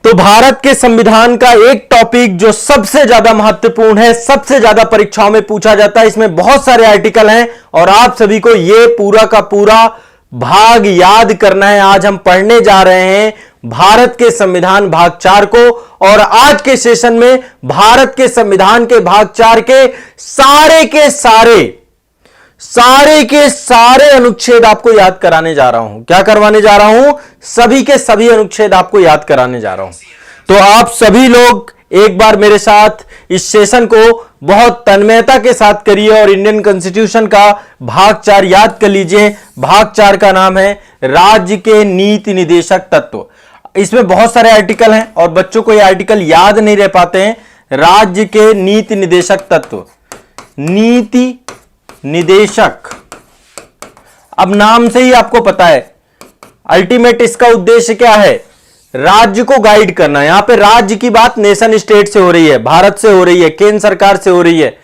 तो भारत के संविधान का एक टॉपिक जो सबसे ज्यादा महत्वपूर्ण है, सबसे ज्यादा परीक्षाओं में पूछा जाता है, इसमें बहुत सारे आर्टिकल हैं और आप सभी को यह पूरा का पूरा भाग याद करना है। आज हम पढ़ने जा रहे हैं भारत के संविधान भाग 4 को और आज के सेशन में भारत के संविधान के भाग 4 के सारे अनुच्छेद आपको याद कराने जा रहा हूं। क्या करवाने जा रहा हूं? सभी के सभी अनुच्छेद आपको याद कराने जा रहा हूं। तो आप सभी लोग एक बार मेरे साथ इस सेशन को बहुत तन्मयता के साथ करिए और इंडियन कॉन्स्टिट्यूशन का भाग 4 याद कर लीजिए। भाग 4 का नाम है राज्य के नीति निदेशक तत्व। इसमें बहुत सारे आर्टिकल हैं और बच्चों को ये आर्टिकल याद नहीं रह पाते हैं। राज्य के नीति निदेशक तत्व, नीति निदेशक, अब नाम से ही आपको पता है अल्टीमेट इसका उद्देश्य क्या है? राज्य को गाइड करना। यहां पे राज्य की बात नेशन स्टेट से हो रही है, भारत से हो रही है, केंद्र सरकार से हो रही है,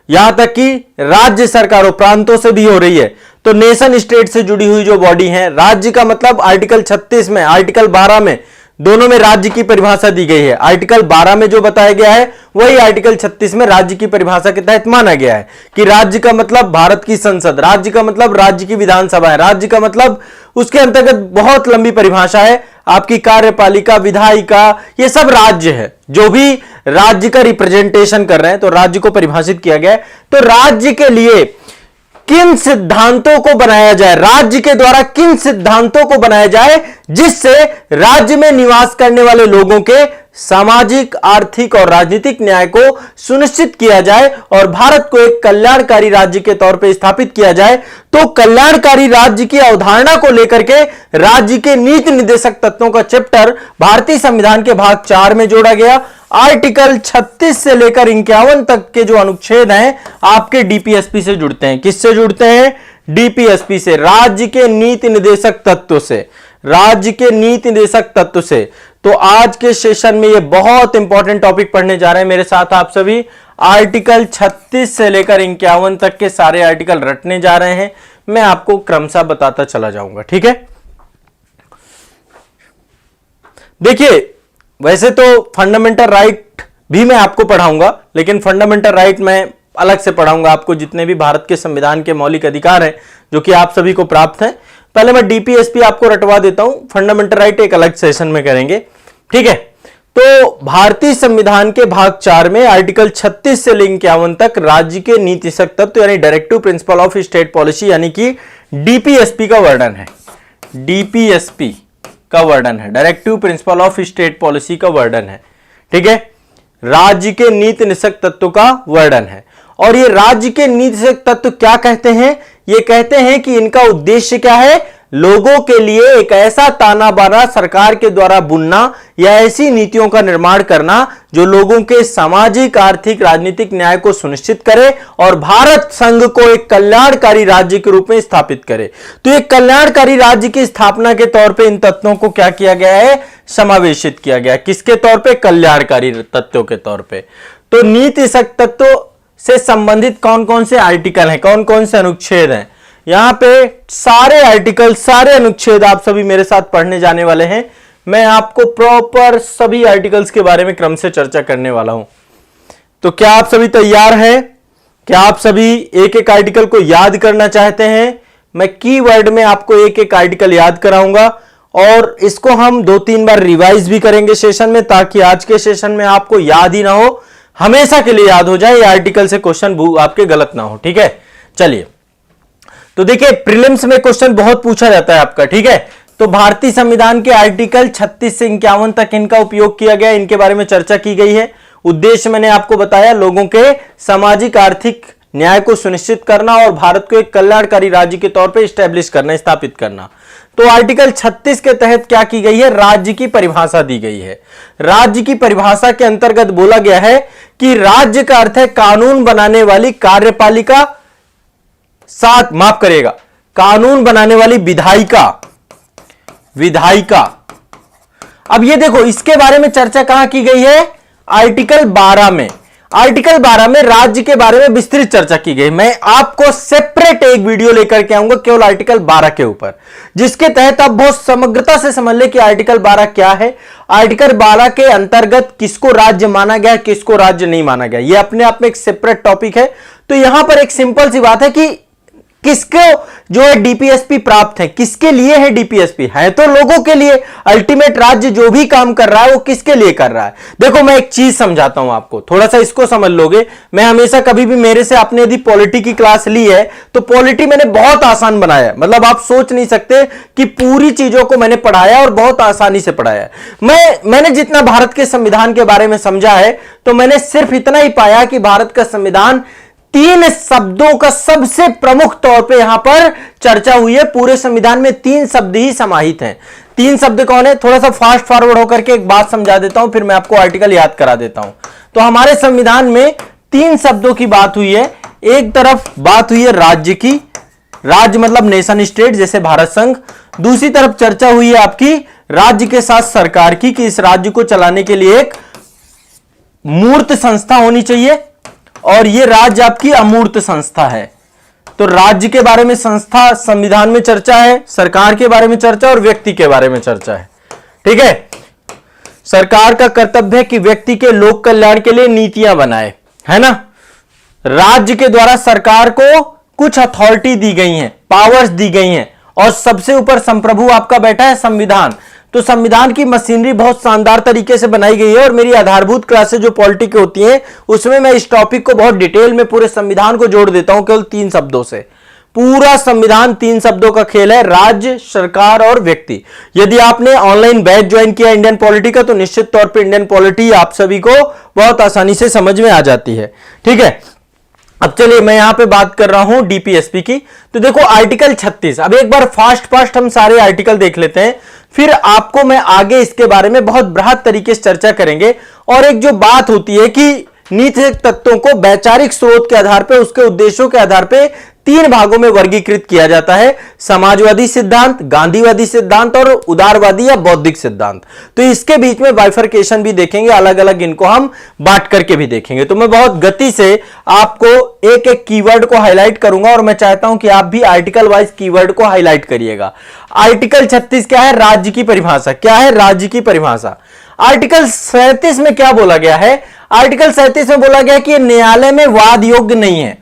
यहां तक कि राज्य सरकारों प्रांतों से भी हो रही है। तो नेशन स्टेट से जुड़ी हुई जो बॉडी है, राज्य का मतलब आर्टिकल 36 में, आर्टिकल 12 में, दोनों में राज्य की परिभाषा दी गई है। आर्टिकल 12 में जो बताया गया है वही आर्टिकल 36 में राज्य की परिभाषा के तहत माना गया है कि राज्य का मतलब भारत की संसद, राज्य का मतलब राज्य की विधानसभा है, राज्य का मतलब उसके अंतर्गत बहुत लंबी परिभाषा है, आपकी कार्यपालिका, विधायिका, ये सब राज्य है। जो भी राज्य का रिप्रेजेंटेशन कर रहे हैं तो राज्य को परिभाषित किया गया है। तो राज्य के लिए किन सिद्धांतों को बनाया जाए, राज्य के द्वारा किन सिद्धांतों को बनाया जाए जिससे राज्य में निवास करने वाले लोगों के सामाजिक, आर्थिक और राजनीतिक न्याय को सुनिश्चित किया जाए और भारत को एक कल्याणकारी राज्य के तौर पर स्थापित किया जाए। तो कल्याणकारी राज्य की अवधारणा को लेकर के राज्य के नीति निर्देशक तत्वों का चैप्टर भारतीय संविधान के भाग 4 में जोड़ा गया। आर्टिकल 36 से लेकर 51 तक के जो अनुच्छेद हैं आपके डीपीएसपी से जुड़ते हैं। किससे जुड़ते हैं? डीपीएसपी से, राज्य के नीति निर्देशक तत्व से, राज्य के नीति निर्देशक तत्व से। तो आज के सेशन में ये बहुत इंपॉर्टेंट टॉपिक पढ़ने जा रहे हैं मेरे साथ आप सभी। आर्टिकल 36 से लेकर 51 तक के सारे आर्टिकल रटने जा रहे हैं। मैं आपको क्रमशः बताता चला जाऊंगा, ठीक है? देखिए, वैसे तो फंडामेंटल राइट भी मैं आपको पढ़ाऊंगा, लेकिन फंडामेंटल राइट मैं अलग से पढ़ाऊंगा आपको। जितने भी भारत के संविधान के मौलिक अधिकार हैं जो कि आप सभी को प्राप्त हैं, पहले मैं डीपीएसपी आपको रटवा देता हूं। फंडामेंटल राइट एक अलग सेशन में करेंगे, ठीक है? तो भारतीय संविधान के भाग 4 में आर्टिकल 36 से 51 तक राज्य के नीति निदेशक तत्व यानी directive principle of state policy यानी कि डीपीएसपी का वर्णन है। डीपीएसपी का वर्णन है, directive principle of state policy का वर्णन है, ठीक है? राज्य के नीति निदेशक तत्व का वर्णन है। और ये राज्य के नीति निदेशक तत्व क्या कहते हैं? ये कहते हैं कि इनका उद्देश्य क्या है? लोगों के लिए एक ऐसा ताना बाना सरकार के द्वारा बुनना या ऐसी नीतियों का निर्माण करना जो लोगों के सामाजिक, आर्थिक, राजनीतिक न्याय को सुनिश्चित करे और भारत संघ को एक कल्याणकारी राज्य के रूप में स्थापित करे। तो एक कल्याणकारी राज्य की स्थापना के तौर पे इन तत्वों को क्या किया गया है? समावेशित किया गया। किसके तौर पे? कल्याणकारी तत्वों के तौर पे। तो नीति निदेशक तत्व से संबंधित कौन कौन से आर्टिकल हैं, कौन कौन से अनुच्छेद हैं, यहां पे सारे आर्टिकल, सारे अनुच्छेद आप सभी मेरे साथ पढ़ने जाने वाले हैं। मैं आपको प्रॉपर सभी आर्टिकल्स के बारे में क्रम से चर्चा करने वाला हूं। तो क्या आप सभी तैयार हैं? क्या आप सभी एक एक आर्टिकल को याद करना चाहते हैं? मैं कीवर्ड में आपको एक एक आर्टिकल याद कराऊंगा और इसको हम 2-3 बार रिवाइज भी करेंगे सेशन में, ताकि आज के सेशन में आपको याद ही ना हो, हमेशा के लिए याद हो जाए, ये आर्टिकल से क्वेश्चन आपके गलत ना हो, ठीक है? चलिए, तो देखिए प्रीलिम्स में क्वेश्चन बहुत पूछा जाता है आपका, ठीक है? तो भारतीय संविधान के आर्टिकल 36 से 51 तक इनका उपयोग किया गया, इनके बारे में चर्चा की गई है। उद्देश्य मैंने आपको बताया, लोगों के सामाजिक, आर्थिक न्याय को सुनिश्चित करना और भारत को एक कल्याणकारी राज्य के तौर पर स्टैब्लिश करना, स्थापित करना। तो आर्टिकल 36 के तहत क्या की गई है? राज्य की परिभाषा दी गई है। राज्य की परिभाषा के अंतर्गत बोला गया है कि राज्य का अर्थ है कानून बनाने वाली कार्यपालिका, साथ माफ करिएगा, कानून बनाने वाली विधायिका, विधायिका। अब ये देखो, इसके बारे में चर्चा कहां की गई है? आर्टिकल 12 में। आर्टिकल 12 में राज्य के बारे में विस्तृत चर्चा की गई। मैं आपको सेपरेट एक वीडियो लेकर के आऊंगा केवल आर्टिकल 12 के ऊपर, जिसके तहत आप बहुत समग्रता से समझ ले कि आर्टिकल 12 क्या है, आर्टिकल 12 के अंतर्गत किसको राज्य माना गया, किसको राज्य नहीं माना गया। यह अपने आप में एक सेपरेट टॉपिक है। तो यहां पर एक सिंपल सी बात है कि किसको जो है डीपीएसपी प्राप्त है, किसके लिए है डीपीएसपी, है तो लोगों के लिए। अल्टीमेट राज्य जो भी काम कर रहा है वो किसके लिए कर रहा है। देखो मैं एक चीज समझाता हूं आपको, थोड़ा सा इसको समझ लोगे। मैं हमेशा कभी भी मेरे से आपने यदि पॉलिटी की क्लास ली है तो पॉलिटी मैंने बहुत आसान बनाया है। मतलब आप सोच नहीं सकते कि पूरी चीजों को मैंने पढ़ाया और बहुत आसानी से पढ़ाया है। मैंने जितना भारत के संविधान के बारे में समझा है तो मैंने सिर्फ इतना ही पाया कि भारत का संविधान 3 शब्दों का सबसे प्रमुख तौर पे यहां पर चर्चा हुई है। पूरे संविधान में 3 शब्द ही समाहित हैं। 3 शब्द कौन है, थोड़ा सा फास्ट फॉरवर्ड होकर के एक बात समझा देता हूं, फिर मैं आपको आर्टिकल याद करा देता हूं। तो हमारे संविधान में 3 शब्दों की बात हुई है। एक तरफ बात हुई है राज्य की, राज्य मतलब नेशन स्टेट जैसे भारत संघ। दूसरी तरफ चर्चा हुई है आपकी राज्य के साथ सरकार की, कि इस राज्य को चलाने के लिए एक मूर्त संस्था होनी चाहिए और यह राज्य आपकी अमूर्त संस्था है। तो राज्य के बारे में संस्था संविधान में चर्चा है, सरकार के बारे में चर्चा और व्यक्ति के बारे में चर्चा है। ठीक है, सरकार का कर्तव्य है कि व्यक्ति के लोक कल्याण के लिए नीतियां बनाए, है ना। राज्य के द्वारा सरकार को कुछ अथॉरिटी दी गई हैं, पावर्स दी गई हैं और सबसे ऊपर संप्रभु आपका बैठा है संविधान। तो संविधान की मशीनरी बहुत शानदार तरीके से बनाई गई है और मेरी आधारभूत क्लासेस जो पॉलिटी की होती हैं उसमें मैं इस टॉपिक को बहुत डिटेल में पूरे संविधान को जोड़ देता हूं केवल 3 शब्दों से। पूरा संविधान 3 शब्दों का खेल है, राज्य, सरकार और व्यक्ति। यदि आपने ऑनलाइन बैच ज्वाइन किया इंडियन पॉलिटी का तो निश्चित तौर पर इंडियन पॉलिटी आप सभी को बहुत आसानी से समझ में आ जाती है। ठीक है, अब चलिए मैं यहां पे बात कर रहा हूं डीपीएसपी की। तो देखो आर्टिकल 36, अब एक बार फास्ट हम सारे आर्टिकल देख लेते हैं, फिर आपको मैं आगे इसके बारे में बहुत बृहद तरीके से चर्चा करेंगे। और एक जो बात होती है कि नीतिक तत्वों को वैचारिक स्रोत के आधार पर, उसके उद्देश्यों के आधार पर 3 भागों में वर्गीकृत किया जाता है, समाजवादी सिद्धांत, गांधीवादी सिद्धांत और उदारवादी या बौद्धिक सिद्धांत। तो इसके बीच में बाइफरकेशन भी देखेंगे, अलग अलग इनको हम बांट करके भी देखेंगे। तो मैं बहुत गति से आपको एक एक कीवर्ड को हाईलाइट करूंगा और मैं चाहता हूं कि आप भी आर्टिकल वाइज कीवर्ड को हाईलाइट करिएगा। आर्टिकल 36 क्या है, राज्य की परिभाषा। क्या है राज्य की परिभाषा। आर्टिकल 37 में क्या बोला गया है, आर्टिकल 37 में बोला गया कि न्यायालय में वाद योग्य नहीं है।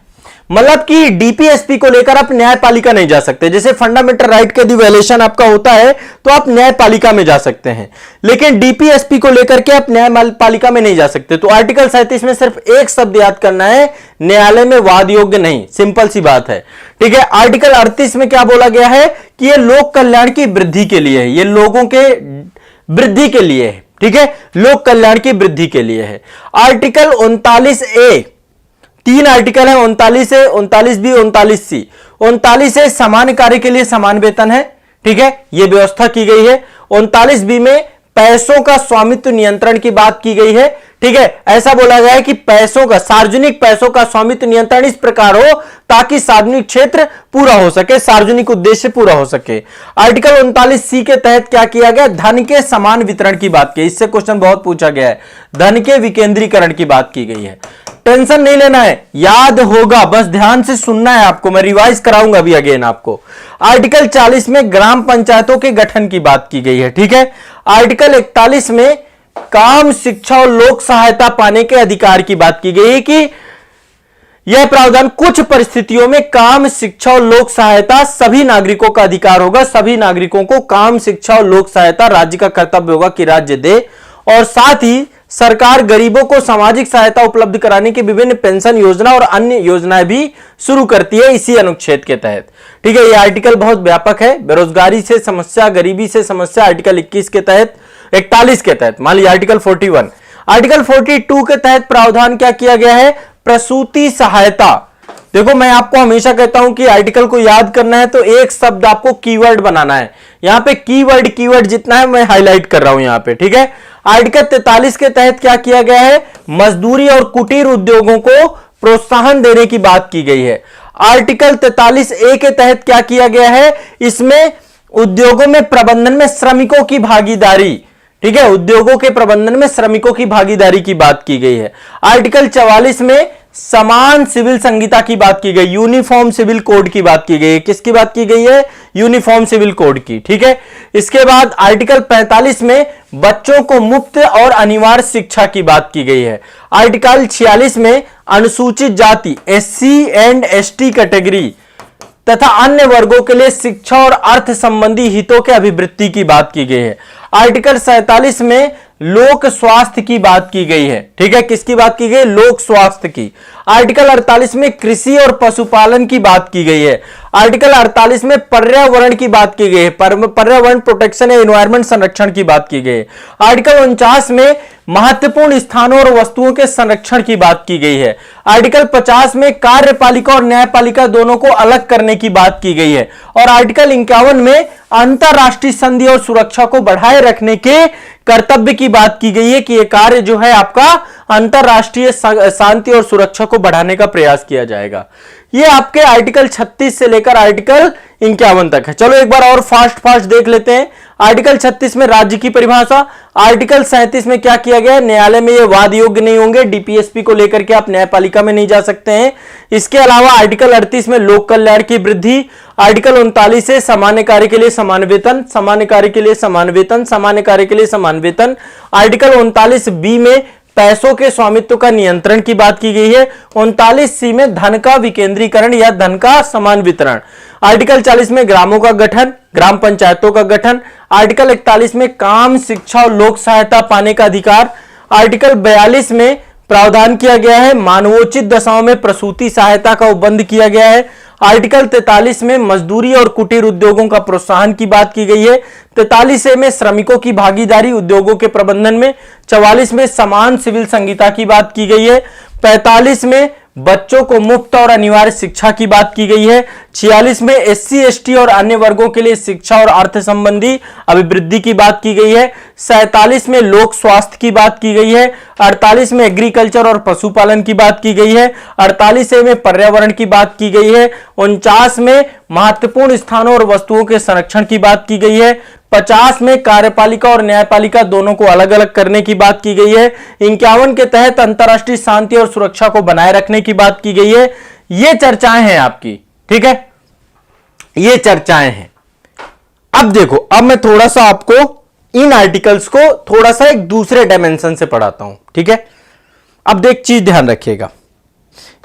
मतलब कि डीपीएसपी को लेकर आप न्यायपालिका नहीं जा सकते। जैसे फंडामेंटल राइट का वैल्यूएशन आपका होता है तो आप न्यायपालिका में जा सकते हैं, लेकिन डीपीएसपी को लेकर के आप न्यायपालिका में नहीं जा सकते। तो आर्टिकल 37 में सिर्फ एक शब्द याद करना है, न्यायालय में वाद योग्य नहीं, सिंपल सी बात है। ठीक है, आर्टिकल 38 में क्या बोला गया है कि यह लोक कल्याण की वृद्धि के लिए है, यह लोगों के वृद्धि के लिए है। ठीक है, लोक कल्याण की वृद्धि के लिए है। आर्टिकल 39A, 3 आर्टिकल है, 39A, 39B, 39C। 39A समान कार्य के लिए समान वेतन है। ठीक है, यह व्यवस्था की गई है। 39B में पैसों का स्वामित्व नियंत्रण की बात की गई है। ठीक है, ऐसा बोला गया है कि पैसों का, सार्वजनिक पैसों का स्वामित्व नियंत्रण इस प्रकार हो ताकि सार्वजनिक क्षेत्र पूरा हो सके, सार्वजनिक उद्देश्य पूरा हो सके। आर्टिकल 39C के तहत क्या किया गया, धन के समान वितरण की बात की। इससे क्वेश्चन बहुत पूछा गया है, धन के विकेंद्रीकरण की बात की गई है। टेंशन नहीं लेना है, याद होगा, बस ध्यान से सुनना है आपको, मैं रिवाइज कराऊंगा अभी अगेन आपको। आर्टिकल 40 में ग्राम पंचायतों के गठन की बात की गई है। ठीक है, आर्टिकल 41 में काम, शिक्षा और लोक सहायता पाने के अधिकार की बात की गई है कि यह प्रावधान कुछ परिस्थितियों में काम, शिक्षा और लोक सहायता सभी नागरिकों का अधिकार होगा। सभी नागरिकों को काम, शिक्षा और लोक सहायता राज्य का कर्तव्य होगा कि राज्य दे। और साथ ही सरकार गरीबों को सामाजिक सहायता उपलब्ध कराने की विभिन्न पेंशन योजना और अन्य योजनाएं भी शुरू करती है इसी अनुच्छेद के तहत। ठीक है, यह आर्टिकल बहुत व्यापक है। बेरोजगारी से समस्या, गरीबी से समस्या आर्टिकल 21 के तहत, 41 के तहत। मान लीजिए आर्टिकल 41, आर्टिकल 42 के तहत प्रावधान क्या किया गया है, प्रसूति सहायता। देखो मैं आपको हमेशा कहता हूं कि आर्टिकल को याद करना है तो एक शब्द आपको कीवर्ड बनाना है। यहां पे कीवर्ड जितना है मैं हाईलाइट कर रहा हूं यहां पे। ठीक है, आर्टिकल 43 के तहत क्या किया गया है, मजदूरी और कुटीर उद्योगों को प्रोत्साहन देने की बात की गई है। आर्टिकल 43A के तहत क्या किया गया है, इसमें उद्योगों में प्रबंधन में श्रमिकों की भागीदारी। ठीक है, उद्योगों के प्रबंधन में श्रमिकों की भागीदारी की बात की गई है। आर्टिकल 44 में समान सिविल संहिता की बात की गई, यूनिफॉर्म सिविल कोड की बात की गई है। किसकी बात की गई है? यूनिफॉर्म सिविल कोड की। ठीक है, इसके बाद आर्टिकल 45 में बच्चों को मुफ्त और अनिवार्य शिक्षा की बात की गई है। आर्टिकल 46 में अनुसूचित जाति SC एंड ST कैटेगरी तथा अन्य वर्गों के लिए शिक्षा और अर्थ संबंधी हितों के अभिवृद्धि की बात की गई है। आर्टिकल 47 में लोक स्वास्थ्य की बात की गई है। ठीक है, किसकी बात की गई? लोक स्वास्थ्य की। आर्टिकल 48 में कृषि और पशुपालन की बात की गई है। आर्टिकल 48 में पर्यावरण की बात की गई है, पर्यावरण प्रोटेक्शन या एनवायरमेंट संरक्षण की बात की गई है। आर्टिकल 49 में महत्वपूर्ण स्थानों और वस्तुओं के संरक्षण की बात की गई है। आर्टिकल 50 में कार्यपालिका और न्यायपालिका दोनों को अलग करने की बात की गई है। और आर्टिकल 51 में अंतरराष्ट्रीय संधि और सुरक्षा को बढ़ाए रखने के कर्तव्य की बात की गई है कि यह कार्य जो है आपका अंतरराष्ट्रीय शांति और सुरक्षा को बढ़ाने का प्रयास किया जाएगा। ये आपके आर्टिकल 36 से लेकर आर्टिकल 51 तक है। चलो एक बार और फास्ट देख लेते हैं। आर्टिकल 36 में राज्य की परिभाषा। आर्टिकल 37 में क्या किया गया? न्यायालय में ये वाद योग्य नहीं होंगे, डीपीएसपी को लेकर के आप न्यायपालिका में नहीं जा सकते हैं। इसके अलावा आर्टिकल 38 में लोक कल्याण की वृद्धि। आर्टिकल 39 से सामान्य कार्य के लिए समान वेतन, सामान्य कार्य के लिए समान वेतन, सामान्य कार्य के लिए समान वेतन। आर्टिकल 39B में पैसों के स्वामित्व का नियंत्रण की बात की गई है। 39C में धन का विकेंद्रीकरण या धन का समान वितरण। आर्टिकल 40 में ग्रामों का गठन, ग्राम पंचायतों का गठन। आर्टिकल 41 में काम, शिक्षा और लोक सहायता पाने का अधिकार। आर्टिकल 42 में प्रावधान किया गया है मानवोचित दशाओं में प्रसूति सहायता का उपबंध किया गया है। आर्टिकल 43 में मजदूरी और कुटीर उद्योगों का प्रोत्साहन की बात की गई है। 43A में श्रमिकों की भागीदारी उद्योगों के प्रबंधन में। 44 में समान सिविल संहिता की बात की गई है। 45 में बच्चों को मुफ्त और अनिवार्य शिक्षा की बात की गई है। 46 में SC ST और अन्य वर्गों के लिए शिक्षा और अर्थ संबंधी अभिवृद्धि की बात की गई है। 47 में लोक स्वास्थ्य की बात की गई है। 48 में एग्रीकल्चर और पशुपालन की बात की गई है। 48A में पर्यावरण की बात की गई है। 49 में महत्वपूर्ण स्थानों और वस्तुओं के संरक्षण की बात की गई है। 50 में कार्यपालिका और न्यायपालिका दोनों को अलग अलग करने की बात की गई है। 51 के तहत अंतरराष्ट्रीय शांति और सुरक्षा को बनाए रखने की बात की गई है। ये चर्चाएं हैं आपकी, ठीक है, ये चर्चाएं हैं। अब देखो, अब मैं थोड़ा सा आपको इन आर्टिकल्स को थोड़ा सा एक दूसरे डायमेंशन से पढ़ाता हूं, ठीक है। अब देख, चीज ध्यान रखिएगा,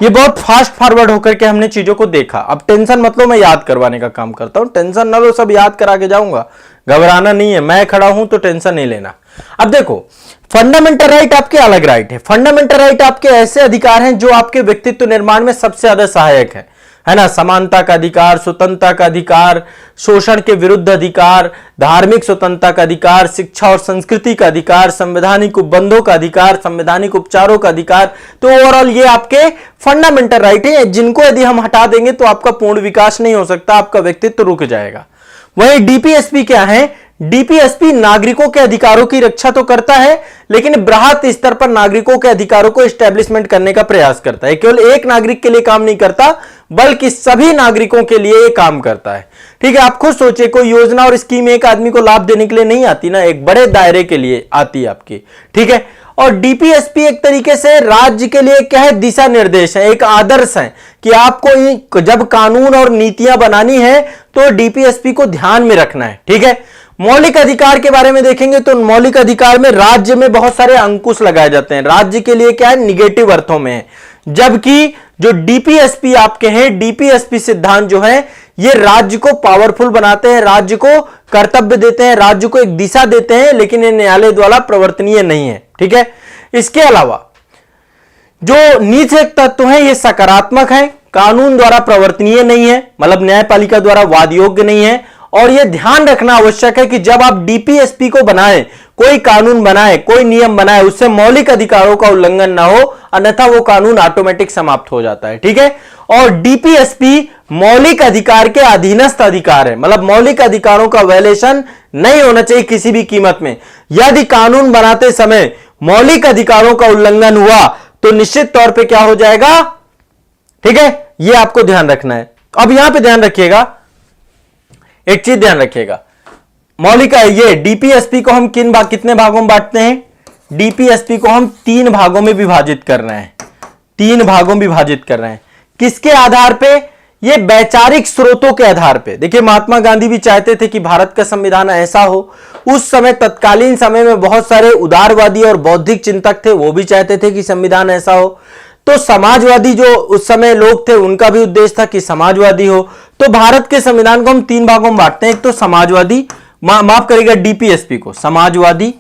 ये बहुत फास्ट फॉरवर्ड होकर के हमने चीजों को देखा। अब टेंशन मत लो, मैं याद करवाने का काम करता हूं, टेंशन ना लो, सब याद करा के जाऊंगा, घबराना नहीं है, मैं खड़ा हूं तो टेंशन नहीं लेना। अब देखो, फंडामेंटल राइट आपके अलग राइट है। फंडामेंटल राइट आपके ऐसे अधिकार हैं जो आपके व्यक्तित्व निर्माण में सबसे ज्यादा सहायक है ना। समानता का अधिकार, स्वतंत्रता का अधिकार, शोषण के विरुद्ध अधिकार, धार्मिक स्वतंत्रता का अधिकार, शिक्षा और संस्कृति का अधिकार, संवैधानिक उपबंधों का अधिकार, संवैधानिक उपचारों का अधिकार। तो ओवरऑल ये आपके फंडामेंटल राइट है, जिनको यदि हम हटा देंगे तो आपका पूर्ण विकास नहीं हो सकता, आपका व्यक्तित्व रुक जाएगा। वही डीपीएसपी क्या है? डीपीएसपी नागरिकों के अधिकारों की रक्षा तो करता है, लेकिन बृहत स्तर पर नागरिकों के अधिकारों को एस्टेब्लिशमेंट करने का प्रयास करता है। केवल एक नागरिक के लिए काम नहीं करता, बल्कि सभी नागरिकों के लिए यह काम करता है। ठीक है, आप खुद सोचिए, कोई योजना और स्कीम एक आदमी को लाभ देने के लिए नहीं आती ना, एक बड़े दायरे के लिए आती है आपकी। ठीक है, और डीपीएसपी एक तरीके से राज्य के लिए क्या है? दिशा निर्देश है, एक आदर्श है कि आपको जब कानून और नीतियां बनानी है तो डीपीएसपी को ध्यान में रखना है। ठीक है, मौलिक अधिकार के बारे में देखेंगे तो मौलिक अधिकार में राज्य में बहुत सारे अंकुश लगाए जाते हैं। राज्य के लिए क्या है? निगेटिव अर्थों में है, जबकि जो डीपीएसपी आपके हैं, डीपीएसपी सिद्धांत जो है ये राज्य को पावरफुल बनाते हैं, राज्य को कर्तव्य देते हैं, राज्य को एक दिशा देते हैं, लेकिन ये न्यायालय द्वारा प्रवर्तनीय नहीं है। ठीक है, इसके अलावा जो नीति तत्व है ये सकारात्मक है, कानून द्वारा प्रवर्तनीय नहीं है, मतलब न्यायपालिका द्वारा वाद योग्य नहीं है। और यह ध्यान रखना आवश्यक है कि जब आप डीपीएसपी को बनाएं, कोई कानून बनाए, कोई नियम बनाए, उससे मौलिक अधिकारों का उल्लंघन ना हो, अन्यथा वो कानून ऑटोमेटिक समाप्त हो जाता है। ठीक है, और डीपीएसपी मौलिक अधिकार के अधीनस्थ अधिकार है, मतलब मौलिक अधिकारों का वायलेशन नहीं होना चाहिए किसी भी कीमत में। यदि कानून बनाते समय मौलिक अधिकारों का उल्लंघन हुआ तो निश्चित तौर पे क्या हो जाएगा? ठीक है, यह आपको ध्यान रखना है। अब यहां पे ध्यान रखिएगा, एक चीज ध्यान रखिएगा, मौलिक ये डीपीएसपी को हम कितने भागों में बांटते हैं? डीपीएसपी को हम 3 भागों में विभाजित कर रहे हैं, 3 भागों में विभाजित कर रहे हैं। किसके आधार पे? ये वैचारिक स्रोतों के आधार पे। देखिए महात्मा गांधी भी चाहते थे कि भारत का संविधान ऐसा हो। उस समय तत्कालीन समय में बहुत सारे उदारवादी और बौद्धिक चिंतक थे, वो भी चाहते थे कि संविधान ऐसा हो। तो समाजवादी जो उस समय लोग थे, उनका भी उद्देश्य था कि समाजवादी हो। तो भारत के संविधान को हम 3 भागों में बांटते हैं। एक तो समाजवादी, माफ करिएगा डीपीएसपी को, समाजवादी,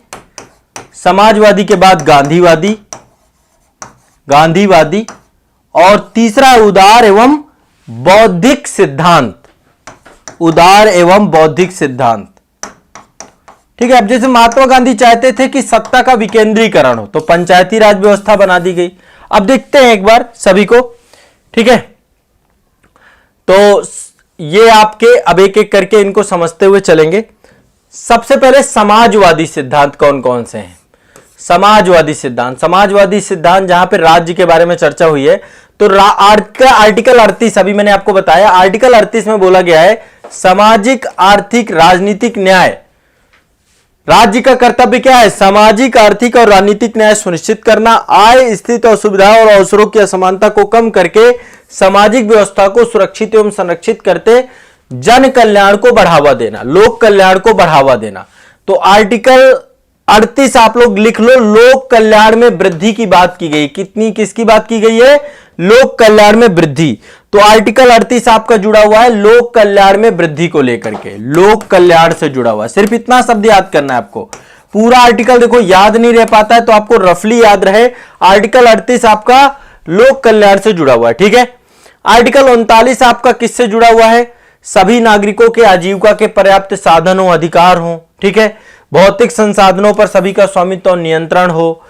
समाजवादी के बाद गांधीवादी, गांधीवादी, और तीसरा उदार एवं बौद्धिक सिद्धांत, उदार एवं बौद्धिक सिद्धांत। ठीक है। अब जैसे महात्मा गांधी चाहते थे कि सत्ता का विकेंद्रीकरण हो, तो पंचायती राज व्यवस्था बना दी गई। अब देखते हैं एक बार सभी को। ठीक है, तो ये आपके अब एक एक करके इनको समझते हुए चलेंगे। सबसे पहले समाजवादी सिद्धांत कौन कौन से हैं? समाजवादी सिद्धांत, समाजवादी सिद्धांत जहां पे राज्य के बारे में चर्चा हुई है, तो आर्टिकल 38, अभी मैंने आपको बताया, आर्टिकल 38 में बोला गया है सामाजिक, आर्थिक, राजनीतिक न्याय। राज्य का कर्तव्य क्या है? सामाजिक, आर्थिक और राजनीतिक न्याय सुनिश्चित करना, आय, स्थिति और सुविधाओं और अवसरों की असमानता को कम करके सामाजिक व्यवस्था को सुरक्षित एवं संरक्षित करते जन कल्याण को बढ़ावा देना, लोक कल्याण को बढ़ावा देना। तो आर्टिकल 38 आप लोग लिख लो, लोक कल्याण में वृद्धि की बात की गई। किसकी बात की गई है? लोक कल्याण में वृद्धि। तो आर्टिकल 38 आपका जुड़ा हुआ है लोक कल्याण में वृद्धि को लेकर के, लोक कल्याण से जुड़ा हुआ। सिर्फ इतना शब्द याद करना है आपको। पूरा आर्टिकल देखो याद नहीं रह पाता है तो आपको रफली याद रहे, आर्टिकल 38 आपका लोक कल्याण से जुड़ा हुआ है। ठीक है। आर्टिकल 39 आपका किससे जुड़ा हुआ है? सभी नागरिकों के आजीविका के पर्याप्त साधन हो, अधिकार हो। ठीक है। भौतिक संसाधनों पर सभी का स्वामित्व और नियंत्रण हो।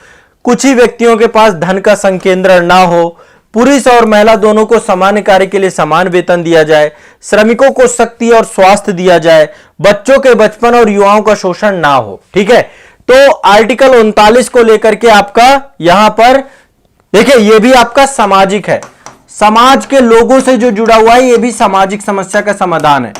कुछ ही व्यक्तियों के पास धन का संकेंद्रण ना हो। पुरुष और महिला दोनों को समान कार्य के लिए समान वेतन दिया जाए। श्रमिकों को शक्ति और स्वास्थ्य दिया जाए। बच्चों के बचपन और युवाओं का शोषण ना हो। ठीक है। तो आर्टिकल 39 को लेकर के आपका यहां पर देखिए, यह भी आपका सामाजिक है, समाज के लोगों से जो जुड़ा हुआ है, यह भी सामाजिक समस्या का समाधान है।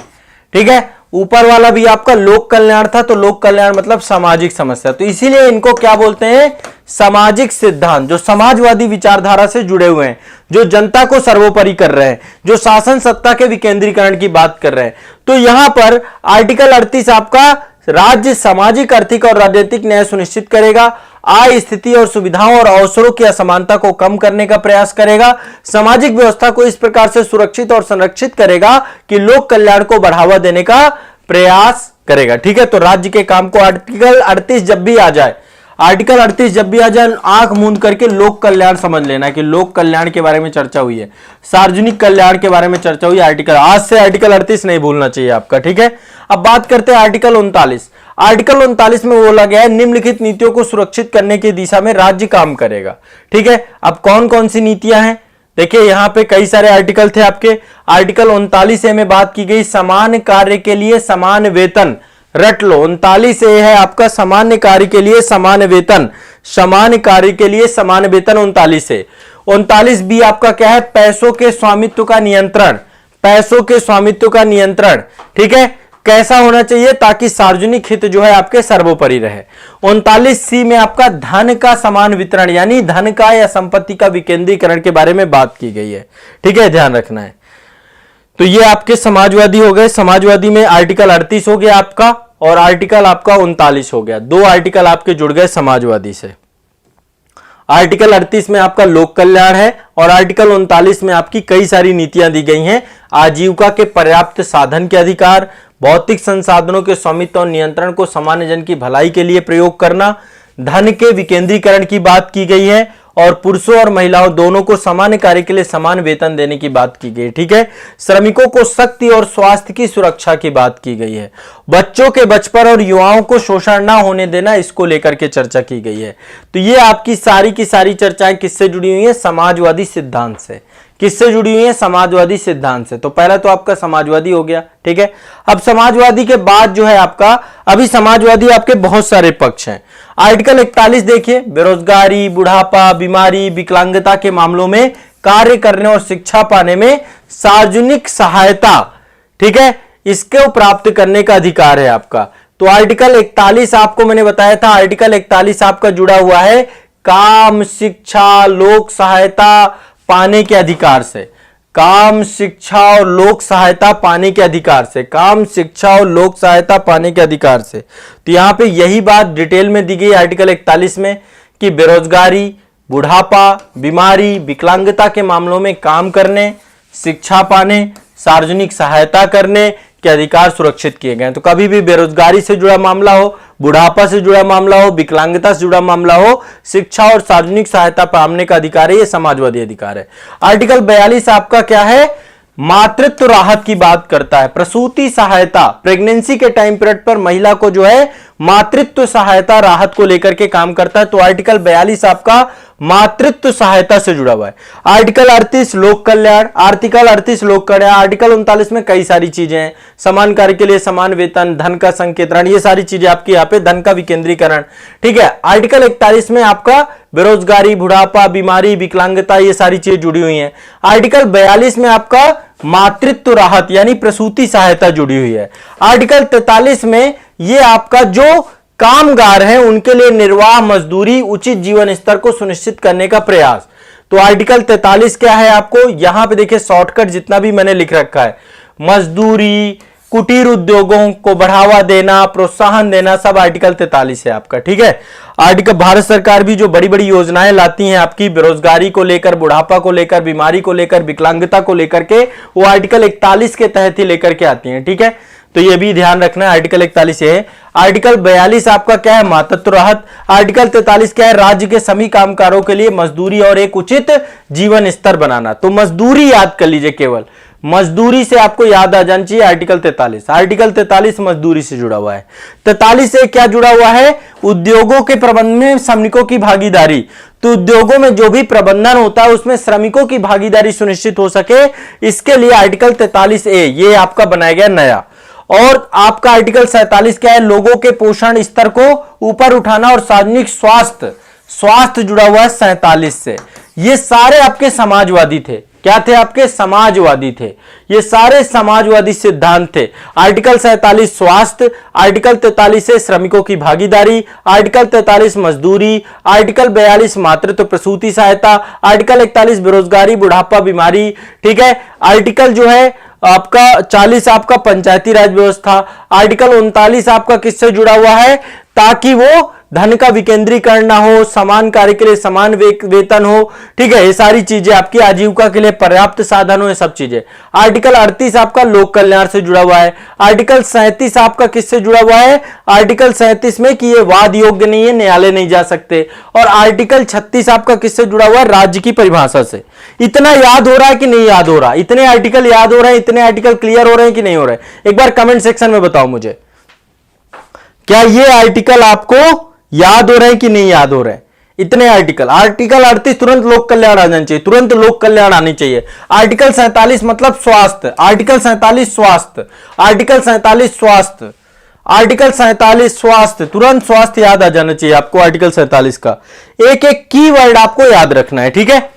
ठीक है। ऊपर वाला भी आपका लोक कल्याण था, तो लोक कल्याण मतलब सामाजिक समस्या, तो इसीलिए इनको क्या बोलते हैं? सामाजिक सिद्धांत, जो समाजवादी विचारधारा से जुड़े हुए हैं, जो जनता को सर्वोपरि कर रहे हैं, जो शासन सत्ता के विकेंद्रीकरण की बात कर रहे हैं। तो यहां पर आर्टिकल 38 आपका राज्य सामाजिक, आर्थिक और राजनीतिक न्याय सुनिश्चित करेगा, आय, स्थिति और सुविधाओं और अवसरों की असमानता को कम करने का प्रयास करेगा, सामाजिक व्यवस्था को इस प्रकार से सुरक्षित और संरक्षित करेगा कि लोक कल्याण को बढ़ावा देने का प्रयास करेगा। ठीक है। तो राज्य के काम को आर्टिकल 38 जब भी आ जाए, आर्टिकल 38 जब भी आ जाए, आंख मूंद करके लोक कल्याण समझ लेना कि लोक कल्याण के बारे में चर्चा हुई है, सार्वजनिक कल्याण के बारे में चर्चा हुई है। आर्टिकल आज से आर्टिकल 38 नहीं भूलना चाहिए आपका। ठीक है। अब बात करते हैं आर्टिकल 39। आर्टिकल 39 में बोला गया है निम्नलिखित नीतियों को सुरक्षित करने की दिशा में राज्य काम करेगा। ठीक है। अब कौन कौन सी नीतियां हैं? देखिए यहां पे कई सारे आर्टिकल थे आपके। आर्टिकल 39 में बात की गई समान कार्य के लिए समान वेतन, रट लो। 39 है आपका सामान्य कार्य के लिए समान वेतन, समान कार्य के लिए समान वेतन 39 है। 39 बी आपका क्या है? पैसों के स्वामित्व का नियंत्रण, पैसों के स्वामित्व का नियंत्रण। ठीक है। कैसा होना चाहिए? ताकि सार्वजनिक हित जो है आपके सर्वोपरि रहे। 39 सी में आपका धन का समान वितरण, यानी धन का या संपत्ति का विकेंद्रीकरण के बारे में बात की गई है। ठीक है, ध्यान रखना है। तो ये आपके समाजवादी हो गए। समाजवादी में आर्टिकल 38 हो गया आपका और आर्टिकल आपका 39 हो गया। 2 आर्टिकल आपके जुड़ गए समाजवादी से। आर्टिकल 38 में आपका लोक कल्याण है और आर्टिकल 39 में आपकी कई सारी नीतियां दी गई हैं। आजीविका के पर्याप्त साधन के अधिकार, भौतिक संसाधनों के स्वामित्व और नियंत्रण को सामान्य जन की भलाई के लिए प्रयोग करना, धन के विकेंद्रीकरण की बात की गई है और पुरुषों और महिलाओं दोनों को समान कार्य के लिए समान वेतन देने की बात की गई। ठीक है। श्रमिकों को शक्ति और स्वास्थ्य की सुरक्षा की बात की गई है। बच्चों के बचपन और युवाओं को शोषण ना होने देना, इसको लेकर के चर्चा की गई है। तो ये आपकी सारी की सारी चर्चाएं किससे जुड़ी हुई है? समाजवादी सिद्धांत से। किससे जुड़ी हुई है? समाजवादी सिद्धांत से। तो पहला तो आपका समाजवादी हो गया। ठीक है। अब समाजवादी के बाद जो है आपका, अभी समाजवादी आपके बहुत सारे पक्ष हैं। आर्टिकल 41 देखिए, बेरोजगारी, बुढ़ापा, बीमारी, विकलांगता के मामलों में कार्य करने और शिक्षा पाने में सार्वजनिक सहायता, ठीक है, इसको प्राप्त करने का अधिकार है आपका। तो आर्टिकल 41 आपको मैंने बताया था, आर्टिकल 41 आपका जुड़ा हुआ है काम, शिक्षा, लोक सहायता पाने के अधिकार से। काम, शिक्षा और लोक सहायता पाने के अधिकार से, काम, शिक्षा और लोक सहायता पाने के अधिकार से। तो यहां पे यही बात डिटेल में दी गई आर्टिकल 41 में कि बेरोजगारी, बुढ़ापा, बीमारी, विकलांगता के मामलों में काम करने, शिक्षा पाने, सार्वजनिक सहायता करने के अधिकार सुरक्षित किए गए। तो कभी भी बेरोजगारी से जुड़ा मामला हो, बुढ़ापा से जुड़ा मामला हो, विकलांगता से जुड़ा मामला हो, शिक्षा और सार्वजनिक सहायता पाने का अधिकार है, यह समाजवादी अधिकार है। आर्टिकल 42 आपका क्या है, मातृत्व राहत की बात करता है। प्रसूति सहायता, प्रेगनेंसी के टाइम पीरियड पर महिला को जो है मातृत्व सहायता राहत को लेकर के काम करता है। तो आर्टिकल 42 आपका मातृत्व सहायता से जुड़ा हुआ है। आर्टिकल 38 लोक कल्याण, आर्टिकल 38 लोक कल्याण। आर्टिकल 39 में कई सारी चीजें हैं, समान कार्य के लिए समान वेतन, धन का संकेतन, ये सारी चीजें आपकी यहाँ पे, धन का विकेंद्रीकरण, ठीक है। आर्टिकल 41 में आपका बेरोजगारी, बुढ़ापा, बीमारी, विकलांगता, ये सारी चीजें जुड़ी हुई हैं। आर्टिकल 42 में आपका मातृत्व राहत यानी प्रसूति सहायता जुड़ी हुई है। आर्टिकल 43 में ये आपका जो कामगार हैं उनके लिए निर्वाह, मजदूरी, उचित जीवन स्तर को सुनिश्चित करने का प्रयास। तो आर्टिकल 43 क्या है आपको यहां पे देखिए, शॉर्टकट जितना भी मैंने लिख रखा है, मजदूरी, कुटीर उद्योगों को बढ़ावा देना, प्रोत्साहन देना, सब आर्टिकल 43 है आपका, ठीक है। आर्टिकल भारत सरकार भी जो बड़ी बड़ी योजनाएं लाती हैं आपकी बेरोजगारी को लेकर, बुढ़ापा को लेकर, बीमारी को लेकर, विकलांगता को लेकर के, वो आर्टिकल 41 के तहत ही लेकर के आती हैं, ठीक है। तो ये भी ध्यान रखना है, आर्टिकल 41 है। आर्टिकल 42 आपका क्या है, मातृत्व राहत। आर्टिकल 43 क्या है, राज्य के सभी कामगारों के लिए मजदूरी और एक उचित जीवन स्तर बनाना। तो मजदूरी याद कर लीजिए, केवल मजदूरी से आपको याद आ जाना चाहिए आर्टिकल 43। आर्टिकल 43 मजदूरी से जुड़ा हुआ है। 43 से क्या जुड़ा हुआ है, उद्योगों के प्रबंधन में श्रमिकों की भागीदारी। तो उद्योगों में जो भी प्रबंधन होता है उसमें श्रमिकों की भागीदारी सुनिश्चित हो सके, इसके लिए आर्टिकल 43A ये आपका बनाया गया नया। और आपका आर्टिकल 47 क्या है, लोगों के पोषण स्तर को ऊपर उठाना और सार्वजनिक स्वास्थ्य जुड़ा हुआ है 47 से। ये सारे आपके समाजवादी थे, क्या थे आपके, समाजवादी थे, ये सारे समाजवादी सिद्धांत थे। आर्टिकल 47 स्वास्थ्य, आर्टिकल 43 से श्रमिकों की भागीदारी, आर्टिकल 43 मजदूरी, आर्टिकल 42 मातृत्व प्रसूति सहायता, आर्टिकल 41 बेरोजगारी, बुढ़ापा, बीमारी, ठीक है। आर्टिकल जो है आपका 40 आपका पंचायती राज व्यवस्था। आर्टिकल 39 आपका किससे जुड़ा हुआ है, ताकि वो धन का विकेंद्रीकरण ना हो, समान कार्य के लिए समान वेतन हो, ठीक है। ये सारी चीजें आपकी आजीविका के लिए पर्याप्त साधन हो, ये सब चीजें। आर्टिकल 38 आपका लोक कल्याण से जुड़ा हुआ है। आर्टिकल 37 आपका किससे जुड़ा हुआ है, आर्टिकल 37 में कि ये वाद योग्य नहीं है, न्यायालय नहीं जा सकते। और आर्टिकल 36 आपका किससे जुड़ा हुआ है, राज्य की परिभाषा से। इतना याद हो रहा है कि नहीं याद हो रहा, इतने आर्टिकल याद हो रहे हैं, इतने आर्टिकल क्लियर हो रहे हैं कि नहीं हो रहे, एक बार कमेंट सेक्शन में बताओ मुझे, क्या ये आर्टिकल आपको याद हो रहे हैं कि नहीं याद हो रहे हैं। इतने आर्टिकल, आर्टिकल 38 तुरंत लोक कल्याण आ जाना चाहिए, तुरंत लोक कल्याण आनी चाहिए। आर्टिकल 47 मतलब स्वास्थ्य, आर्टिकल 47 स्वास्थ्य, आर्टिकल 47 स्वास्थ्य, आर्टिकल 47 स्वास्थ्य, तुरंत स्वास्थ्य याद आ जाना चाहिए आपको आर्टिकल 47 का। एक एक की वर्ड आपको याद रखना है, ठीक है।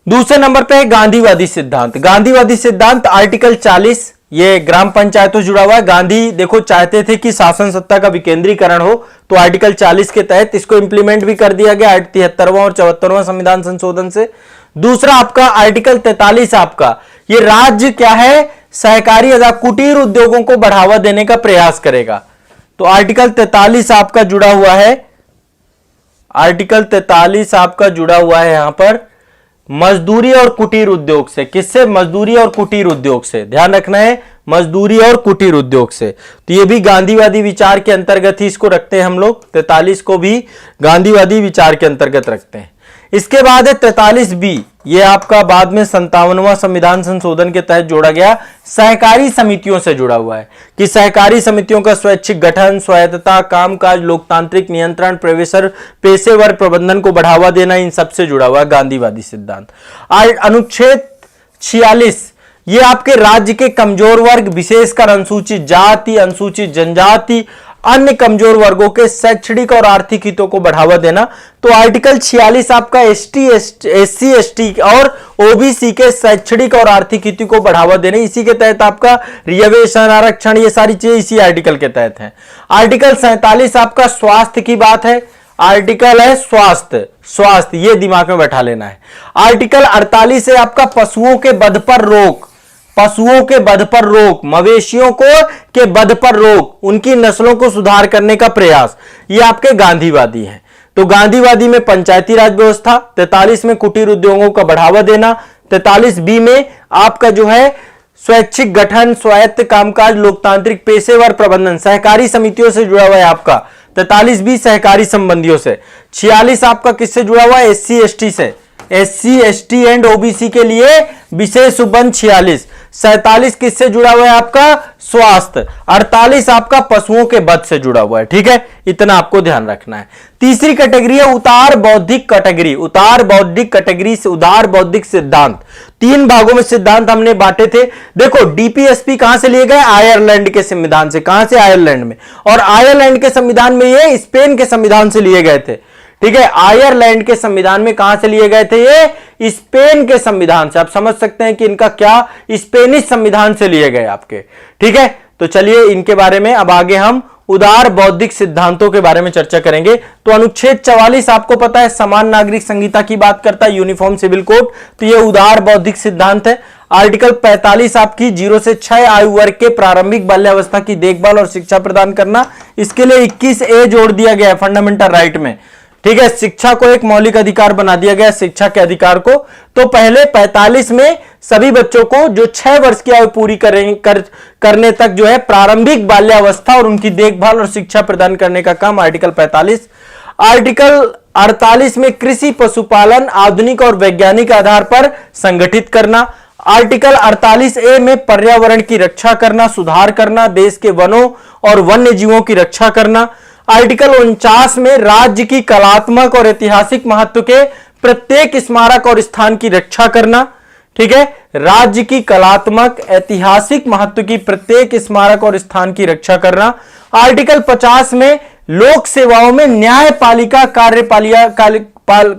दूसरे नंबर पे है गांधीवादी सिद्धांत। गांधीवादी सिद्धांत आर्टिकल 40 ये ग्राम पंचायतों से जुड़ा हुआ है। गांधी देखो चाहते थे कि शासन सत्ता का विकेंद्रीकरण हो, तो आर्टिकल 40 के तहत इसको इंप्लीमेंट भी कर दिया गया 73वां और 74वां संविधान संशोधन से। दूसरा आपका आर्टिकल 43 आपका ये राज्य क्या है, सहकारी अथवा कुटीर उद्योगों को बढ़ावा देने का प्रयास करेगा। तो आर्टिकल 43 आपका जुड़ा हुआ है, आर्टिकल 43 आपका जुड़ा हुआ है यहां पर मजदूरी और कुटीर उद्योग से। किससे, मजदूरी और कुटीर उद्योग से, ध्यान रखना है, मजदूरी और कुटीर उद्योग से। तो ये भी गांधीवादी विचार के अंतर्गत ही इसको रखते हैं हम लोग, 43 को भी गांधीवादी विचार के अंतर्गत रखते हैं। इसके बाद है 43B, ये आपका बाद में 57वां संविधान संशोधन के तहत जोड़ा गया, सहकारी समितियों से जुड़ा हुआ है कि सहकारी समितियों का स्वैच्छिक गठन, स्वायत्तता, कामकाज, लोकतांत्रिक नियंत्रण, पेशेवर प्रबंधन को बढ़ावा देना, इन सबसे जुड़ा हुआ है गांधीवादी सिद्धांत। अनुच्छेद 46 ये आपके राज्य के कमजोर वर्ग, विशेषकर अनुसूचित जाति, अनुसूचित जनजाति, अन्य कमजोर वर्गों के शैक्षणिक और आर्थिक हितों को बढ़ावा देना। तो आर्टिकल 46 आपका एससी एसटी और ओबीसी के शैक्षणिक और आर्थिक हितों को बढ़ावा देने, इसी के तहत आपका रिजर्वेशन, आरक्षण, ये सारी चीजें इसी आर्टिकल के तहत है। आर्टिकल 47 आपका स्वास्थ्य की बात है, आर्टिकल है स्वास्थ्य, स्वास्थ्य ये दिमाग में बैठा लेना है। आर्टिकल 48 है आपका पशुओं के वध पर रोक, पशुओं के वध पर रोक, मवेशियों को के वध पर रोक, उनकी नस्लों को सुधार करने का प्रयास, ये आपके गांधीवादी हैं। तो गांधीवादी में पंचायती राज व्यवस्था, 43 में कुटीर उद्योगों का बढ़ावा देना, 43B में आपका जो है स्वैच्छिक गठन, स्वायत्त कामकाज, लोकतांत्रिक पेशेवर प्रबंधन, सहकारी समितियों से जुड़ा हुआ है आपका। 43B सहकारी संबंधियों से। 46 आपका किससे जुड़ा हुआ है? एससी एसटी से, एससी एसटी एंड ओबीसी के लिए विशेष उपबंध 46। 47 किससे जुड़ा हुआ है आपका? स्वास्थ्य। 48 आपका पशुओं के वध से जुड़ा हुआ है। ठीक है, इतना आपको ध्यान रखना है। तीसरी कैटेगरी है उदार बौद्धिक कैटेगरी। उदार बौद्धिक कैटेगरी से उदार बौद्धिक सिद्धांत, 3 भागों में सिद्धांत हमने बांटे थे। देखो डीपीएसपी कहां से लिए गए? आयरलैंड के संविधान से। कहां से? आयरलैंड में। और आयरलैंड के संविधान में ये स्पेन के संविधान से लिए गए थे। ठीक है, आयरलैंड के संविधान में कहां से लिए गए थे? ये स्पेन के संविधान से। आप समझ सकते हैं कि इनका क्या स्पेनिश संविधान से लिए गए आपके। ठीक है, तो चलिए इनके बारे में अब आगे हम उदार बौद्धिक सिद्धांतों के बारे में चर्चा करेंगे। तो अनुच्छेद 44 आपको पता है समान नागरिक संहिता की बात करता है, यूनिफॉर्म सिविल कोड, तो ये उदार बौद्धिक सिद्धांत है। आर्टिकल 45 आपकी 0 से 6 आयु वर्ग के प्रारंभिक बाल्यावस्था की देखभाल और शिक्षा प्रदान करना, इसके लिए 21A जोड़ दिया गया है फंडामेंटल राइट में। ठीक है, शिक्षा को एक मौलिक अधिकार बना दिया गया, शिक्षा के अधिकार को। तो पहले 45 में सभी बच्चों को जो 6 वर्ष की आयु पूरी करने तक जो है प्रारंभिक बाल्यावस्था और उनकी देखभाल और शिक्षा प्रदान करने का काम आर्टिकल 45। आर्टिकल 48 में कृषि पशुपालन आधुनिक और वैज्ञानिक आधार पर संगठित करना। आर्टिकल 48A में पर्यावरण की रक्षा करना, सुधार करना, देश के वनों और वन्य जीवों की रक्षा करना। आर्टिकल 49 में राज्य की कलात्मक और ऐतिहासिक महत्व के प्रत्येक स्मारक और स्थान की रक्षा करना। ठीक है, राज्य की कलात्मक ऐतिहासिक महत्व की प्रत्येक स्मारक और स्थान की रक्षा करना। आर्टिकल 50 में लोक सेवाओं में न्यायपालिका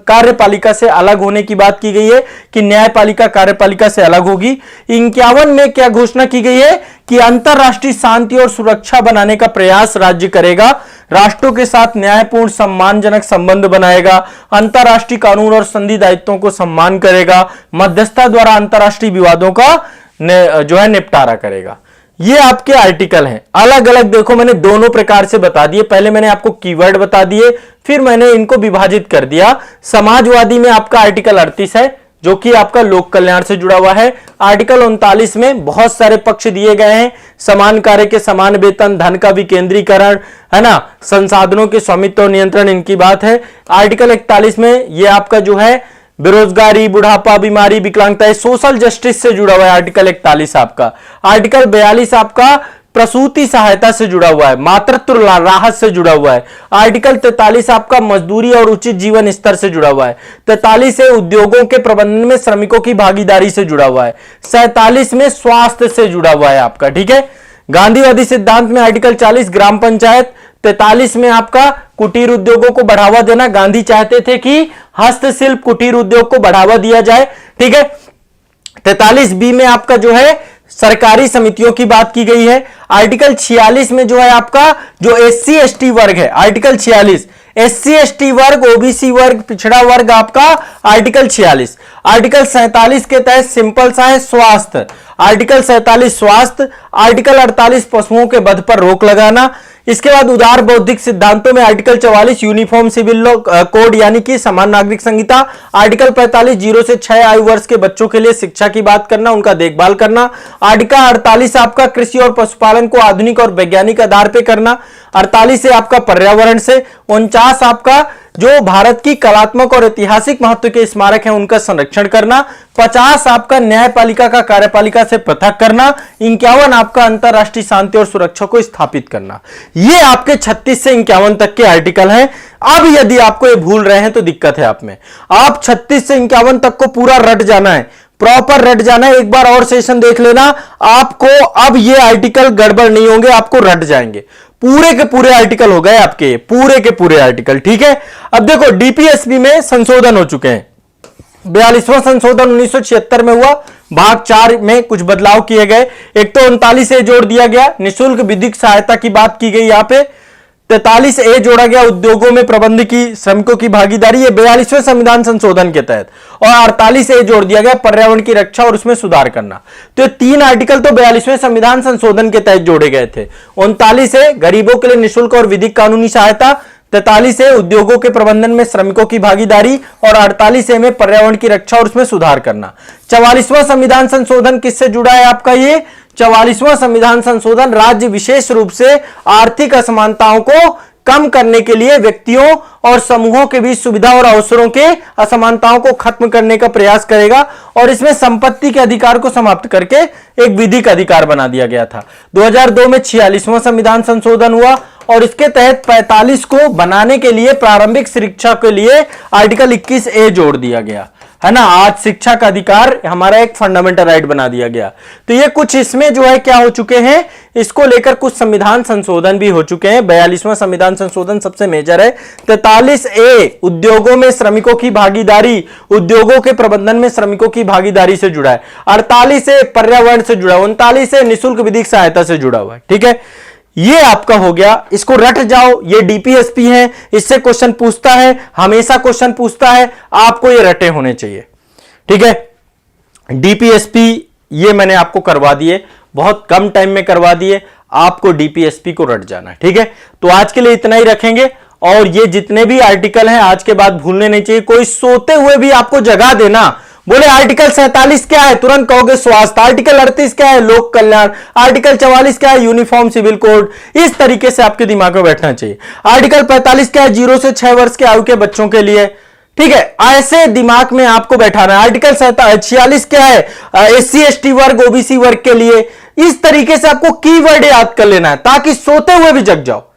कार्यपालिका से अलग होने की बात की गई है कि न्यायपालिका कार्यपालिका से अलग होगी। 51 में क्या घोषणा की गई है कि अंतरराष्ट्रीय शांति और सुरक्षा बनाने का प्रयास राज्य करेगा, राष्ट्रों के साथ न्यायपूर्ण सम्मानजनक संबंध बनाएगा, अंतरराष्ट्रीय कानून और संधि दायित्वों को सम्मान करेगा, मध्यस्थता द्वारा अंतरराष्ट्रीय विवादों का जो है निपटारा करेगा। ये आपके आर्टिकल हैं। अलग अलग देखो मैंने दोनों प्रकार से बता दिए। पहले मैंने आपको कीवर्ड बता दिए, फिर मैंने इनको विभाजित कर दिया। समाजवादी में आपका आर्टिकल 38 है जो कि आपका लोक कल्याण से जुड़ा हुआ है। आर्टिकल 39 में बहुत सारे पक्ष दिए गए हैं, समान कार्य के समान वेतन, धन का विकेंद्रीकरण, है ना, संसाधनों के स्वामित्व और नियंत्रण, इनकी बात है। आर्टिकल 41 में ये आपका जो है बेरोजगारी, बुढ़ापा, बीमारी, विकलांगता, सोशल जस्टिस से जुड़ा हुआ है आर्टिकल 41 आपका। आर्टिकल 42 आपका प्रसूति सहायता से जुड़ा हुआ है, मातृत्व राहत से जुड़ा हुआ है। आर्टिकल 43 आपका मजदूरी और उचित जीवन स्तर से जुड़ा हुआ है। 43 है उद्योगों के प्रबंधन में श्रमिकों की भागीदारी से जुड़ा हुआ है। 47 में स्वास्थ्य से जुड़ा हुआ है आपका। ठीक है, गांधीवादी सिद्धांत में आर्टिकल 40 ग्राम पंचायत। 43 में आपका कुटीर उद्योगों को बढ़ावा देना, गांधी चाहते थे कि हस्तशिल्प कुटीर उद्योग को बढ़ावा दिया जाए। ठीक है, 43B में आपका जो है सरकारी समितियों की बात की गई है। आर्टिकल 46 में जो है आपका जो एससी एसटी वर्ग है, आर्टिकल 46 एससी एसटी वर्ग, ओबीसी वर्ग, पिछड़ा वर्ग आपका आर्टिकल 46। आर्टिकल 47 के तहत सिंपल सा है स्वास्थ्य, आर्टिकल 47 स्वास्थ्य। आर्टिकल 48 पशुओं के वध पर रोक लगाना। इसके बाद उदार बौद्धिक सिद्धांतों में article 44 uniform civil law code यानी कि समान नागरिक संहिता। आर्टिकल 45 0 से 6 आयु वर्ष के बच्चों के लिए शिक्षा की बात करना, उनका देखभाल करना। आर्टिकल 48 आपका कृषि और पशुपालन को आधुनिक और वैज्ञानिक आधार पर करना। 48 है आपका पर्यावरण से। 49 आपका जो भारत की कलात्मक और ऐतिहासिक महत्व के स्मारक हैं उनका संरक्षण करना। 50 आपका न्यायपालिका का कार्यपालिका से पृथक करना। 51 आपका अंतरराष्ट्रीय शांति और सुरक्षा को स्थापित करना। ये आपके 36 से 51 तक के आर्टिकल हैं। अब यदि आपको ये भूल रहे हैं तो दिक्कत है आप में। आप 36 से 51 तक को पूरा रट जाना है, प्रॉपर रट जाना है। एक बार और सेशन देख लेना, आपको अब ये आर्टिकल गड़बड़ नहीं होंगे, आपको रट जाएंगे। पूरे के पूरे आर्टिकल हो गए आपके, पूरे के पूरे आर्टिकल, ठीक है। अब देखो डीपीएसपी में संशोधन हो चुके हैं। 42वां संशोधन 1976 में हुआ, भाग 4 में कुछ बदलाव किए गए। एक तो 39A जोड़ दिया गया, निःशुल्क विधिक सहायता की बात की गई यहां पे। 43A जोड़ा गया, उद्योगों में प्रबंध की श्रमिकों की भागीदारी, ये 42वें संविधान संशोधन के तहत। और 48A जोड़ दिया गया, पर्यावरण की रक्षा और उसमें सुधार करना। तो ये 3 आर्टिकल तो 42वें संविधान संशोधन के तहत जोड़े गए थे। 39A गरीबों के लिए निःशुल्क और विधिक कानूनी सहायता, 43A उद्योगों के प्रबंधन में श्रमिकों की भागीदारी, और 48A में पर्यावरण की रक्षा और उसमें सुधार करना। 44वां संविधान संशोधन किससे जुड़ा है आपका? ये 44वां संविधान संशोधन राज्य विशेष रूप से आर्थिक असमानताओं को कम करने के लिए व्यक्तियों और समूहों के बीच सुविधा और अवसरों के असमानताओं को खत्म करने का प्रयास करेगा, और इसमें संपत्ति के अधिकार को समाप्त करके एक विधिक अधिकार बना दिया गया था। 2002 में 46वां संविधान संशोधन हुआ, और इसके तहत 45 को बनाने के लिए प्रारंभिक शिक्षा के लिए आर्टिकल 21A जोड़ दिया गया, है ना। आज शिक्षा का अधिकार हमारा एक फंडामेंटल राइट बना दिया गया। तो ये कुछ इसमें जो है क्या हो चुके हैं, इसको लेकर कुछ संविधान संशोधन भी हो चुके हैं। 42वां संविधान संशोधन सबसे मेजर है। 43A उद्योगों में श्रमिकों की भागीदारी, उद्योगों के प्रबंधन में श्रमिकों की भागीदारी से जुड़ा है। 48A पर्यावरण से जुड़ा है। 39A निःशुल्क विधिक सहायता से जुड़ा हुआ है, ठीक है। ये आपका हो गया, इसको रट जाओ। ये डीपीएसपी है, इससे क्वेश्चन पूछता है, हमेशा क्वेश्चन पूछता है, आपको ये रटे होने चाहिए, ठीक है। डीपीएसपी ये मैंने आपको करवा दिए, बहुत कम टाइम में करवा दिए, आपको डीपीएसपी को रट जाना है, ठीक है। तो आज के लिए इतना ही रखेंगे, और ये जितने भी आर्टिकल हैं आज के बाद भूलने नहीं चाहिए। कोई सोते हुए भी आपको जगा देना, बोले आर्टिकल 47 क्या है, तुरंत कहोगे स्वास्थ्य। आर्टिकल 38 क्या है, लोक कल्याण। आर्टिकल 44 क्या है, यूनिफॉर्म सिविल कोड। इस तरीके से आपके दिमाग में बैठना चाहिए। आर्टिकल 45 क्या है, 0 से 6 वर्ष के आयु के बच्चों के लिए, ठीक है। ऐसे दिमाग में आपको बैठाना है। आर्टिकल 46 क्या है, SC ST वर्ग, OBC वर्ग के लिए। इस तरीके से आपको कीवर्ड याद कर लेना है, ताकि सोते हुए भी जग जाओ,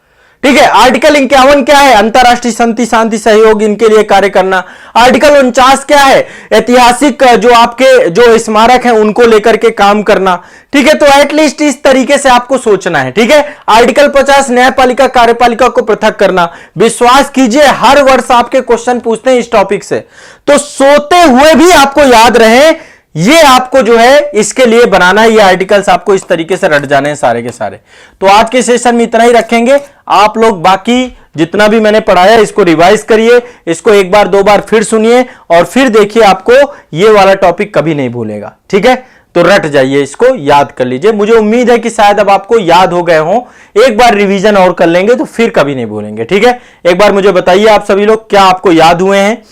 ठीक है। आर्टिकल 51 क्या है, अंतरराष्ट्रीय शांति सहयोग, इनके लिए कार्य करना। आर्टिकल 49 क्या है, ऐतिहासिक जो आपके जो स्मारक हैं उनको लेकर के काम करना, ठीक है। तो एटलीस्ट इस तरीके से आपको सोचना है, ठीक है। आर्टिकल 50 न्यायपालिका कार्यपालिका को पृथक करना। विश्वास कीजिए हर वर्ष आपके क्वेश्चन पूछते हैं इस टॉपिक से, तो सोते हुए भी आपको याद रहे, ये आपको जो है इसके लिए बनाना है। ये आर्टिकल्स आपको इस तरीके से रट जाने हैं सारे के सारे। तो आज के सेशन में इतना ही रखेंगे। आप लोग बाकी जितना भी मैंने पढ़ाया इसको रिवाइज करिए, इसको एक बार 2 बार फिर सुनिए, और फिर देखिए आपको ये वाला टॉपिक कभी नहीं भूलेगा, ठीक है। तो रट जाइए, इसको याद कर लीजिए। मुझे उम्मीद है कि शायद अब आपको याद हो गए हों। एक बार रिवीजन और कर लेंगे तो फिर कभी नहीं भूलेंगे, ठीक है। एक बार मुझे बताइए आप सभी लोग, क्या आपको याद हुए हैं,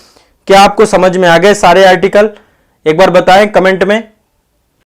क्या आपको समझ में आ गए सारे आर्टिकल? एक बार बताएं कमेंट में।